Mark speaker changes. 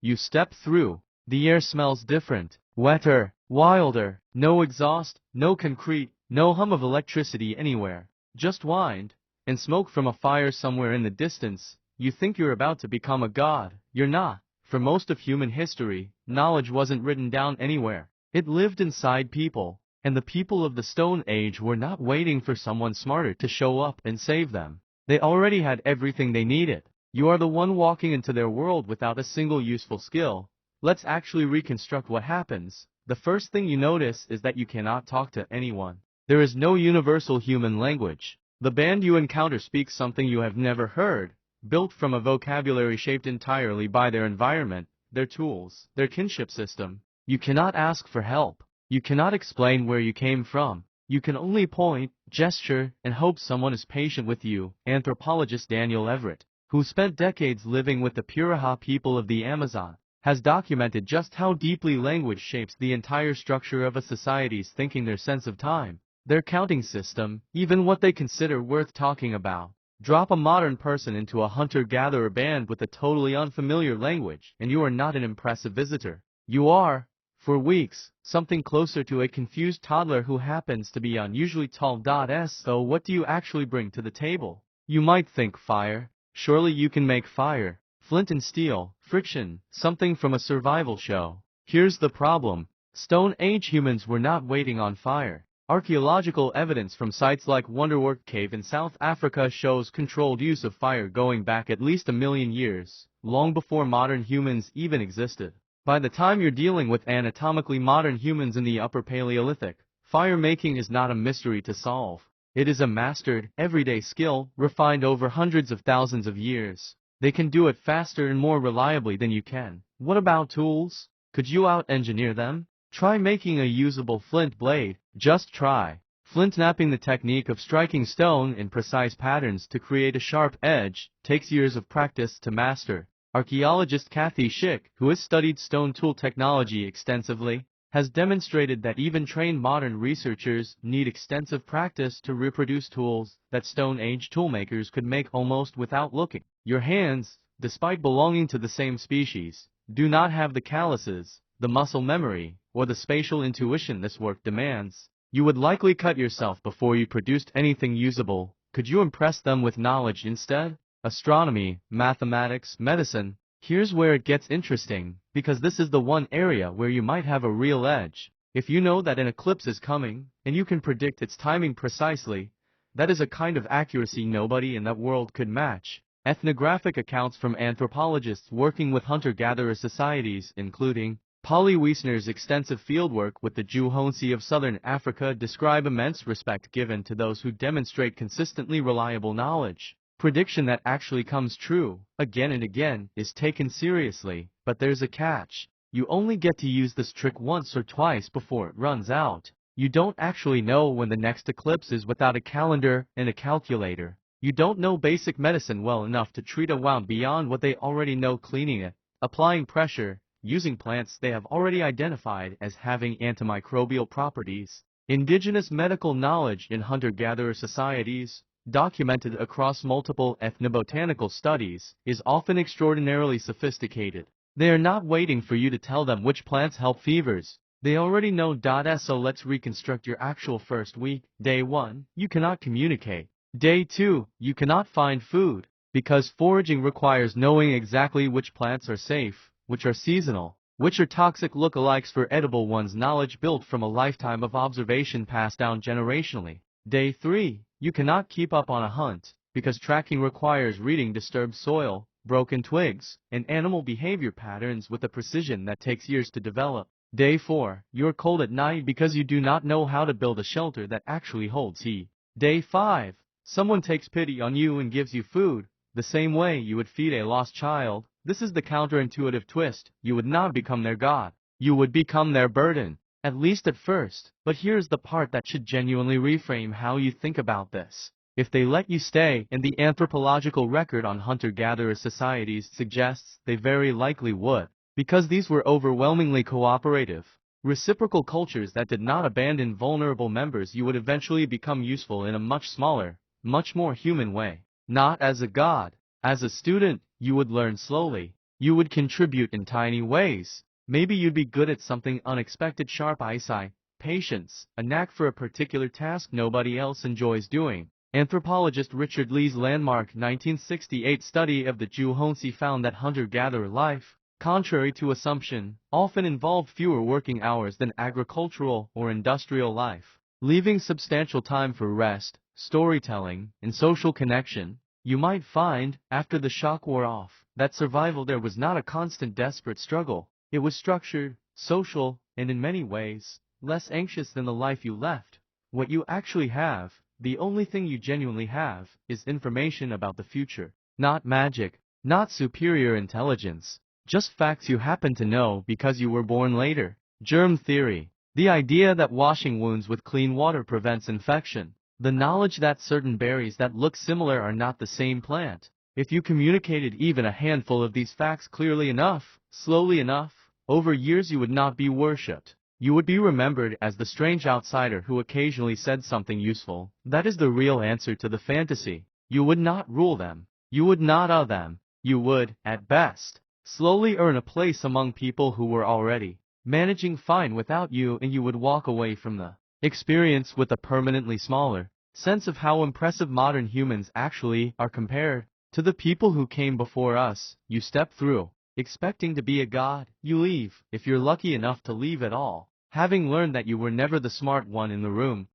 Speaker 1: You step through. The air smells different, wetter, wilder, no exhaust, no concrete, no hum of electricity anywhere. Just wind and smoke from a fire somewhere in the distance. You think you're about to become a god. You're not. For most of human history, knowledge wasn't written down anywhere. It lived inside people, and the people of the Stone Age were not waiting for someone smarter to show up and save them. They already had everything they needed. You are the one walking into their world without a single useful skill. Let's actually reconstruct what happens. The first thing you notice is that you cannot talk to anyone. There is no universal human language. The band you encounter speaks something you have never heard, built from a vocabulary shaped entirely by their environment, their tools, their kinship system. You cannot ask for help. You cannot explain where you came from. You can only point, gesture, and hope someone is patient with you. Anthropologist Daniel Everett, who spent decades living with the Puraha people of the Amazon, has documented just how deeply language shapes the entire structure of a society's thinking, their sense of time, their counting system, even what they consider worth talking about. Drop a modern person into a hunter-gatherer band with a totally unfamiliar language, and you are not an impressive visitor. You are, for weeks, something closer to a confused toddler who happens to be unusually tall. So what do you actually bring to the table? You might think fire. Surely you can make fire. Flint and steel, friction, something from a survival show. Here's the problem. Stone Age humans were not waiting on fire. Archaeological evidence from sites like Wonderwork Cave in South Africa shows controlled use of fire going back at least 1 million years, long before modern humans even existed. By the time you're dealing with anatomically modern humans in the Upper Paleolithic, fire making is not a mystery to solve. It is a mastered, everyday skill, refined over hundreds of thousands of years. They can do it faster and more reliably than you can. What about tools? Could you out-engineer them? Try making a usable flint blade. Just try. Flint knapping, the technique of striking stone in precise patterns to create a sharp edge, takes years of practice to master. Archaeologist Kathy Schick, who has studied stone tool technology extensively, has demonstrated that even trained modern researchers need extensive practice to reproduce tools that Stone Age toolmakers could make almost without looking. Your hands, despite belonging to the same species, do not have the calluses, the muscle memory, or the spatial intuition this work demands. You would likely cut yourself before you produced anything usable. Could you impress them with knowledge instead? Astronomy, mathematics, medicine. Here's where it gets interesting, because this is the one area where you might have a real edge. If you know that an eclipse is coming, and you can predict its timing precisely, that is a kind of accuracy nobody in that world could match. Ethnographic accounts from anthropologists working with hunter-gatherer societies, including Polly Wiesner's extensive fieldwork with the Juhonsi of southern Africa, describe immense respect given to those who demonstrate consistently reliable knowledge. Prediction that actually comes true, again and again, is taken seriously, but there's a catch. You only get to use this trick once or twice before it runs out. You don't actually know when the next eclipse is without a calendar and a calculator. You don't know basic medicine well enough to treat a wound beyond what they already know, cleaning it, applying pressure, using plants they have already identified as having antimicrobial properties. Indigenous medical knowledge in hunter-gatherer societies, documented across multiple ethnobotanical studies, is often extraordinarily sophisticated. They are not waiting for you to tell them which plants help fevers. They already know. So let's reconstruct your actual first week. Day 1, you cannot communicate. Day 2, you cannot find food, because foraging requires knowing exactly which plants are safe, which are seasonal, which are toxic lookalikes for edible ones, knowledge built from a lifetime of observation passed down generationally. Day 3, you cannot keep up on a hunt, because tracking requires reading disturbed soil, broken twigs, and animal behavior patterns with a precision that takes years to develop. Day 4, you're cold at night because you do not know how to build a shelter that actually holds heat. Day 5, someone takes pity on you and gives you food, the same way you would feed a lost child. This is the counterintuitive twist. You would not become their god. You would become their burden. At least at first. But here's the part that should genuinely reframe how you think about this. If they let you stay, and the anthropological record on hunter-gatherer societies suggests they very likely would, because these were overwhelmingly cooperative, reciprocal cultures that did not abandon vulnerable members, you would eventually become useful in a much smaller, much more human way. Not as a god. As a student, you would learn slowly. You would contribute in tiny ways. Maybe you'd be good at something unexpected, sharp eyesight, patience, a knack for a particular task nobody else enjoys doing. Anthropologist Richard Lee's landmark 1968 study of the Zhuhongxi found that hunter-gatherer life, contrary to assumption, often involved fewer working hours than agricultural or industrial life, leaving substantial time for rest, storytelling, and social connection. You might find, after the shock wore off, that survival there was not a constant desperate struggle. It was structured, social, and in many ways, less anxious than the life you left. What you actually have, the only thing you genuinely have, is information about the future. Not magic, not superior intelligence, just facts you happen to know because you were born later. Germ theory. The idea that washing wounds with clean water prevents infection. The knowledge that certain berries that look similar are not the same plant. If you communicated even a handful of these facts clearly enough, slowly enough, over years you would not be worshipped. You would be remembered as the strange outsider who occasionally said something useful. That is the real answer to the fantasy. You would not rule them. You would not owe them. You would, at best, slowly earn a place among people who were already managing fine without you, and you would walk away from the experience with a permanently smaller sense of how impressive modern humans actually are compared to the people who came before us. You step through, expecting to be a god. You leave, if you're lucky enough to leave at all, having learned that you were never the smart one in the room.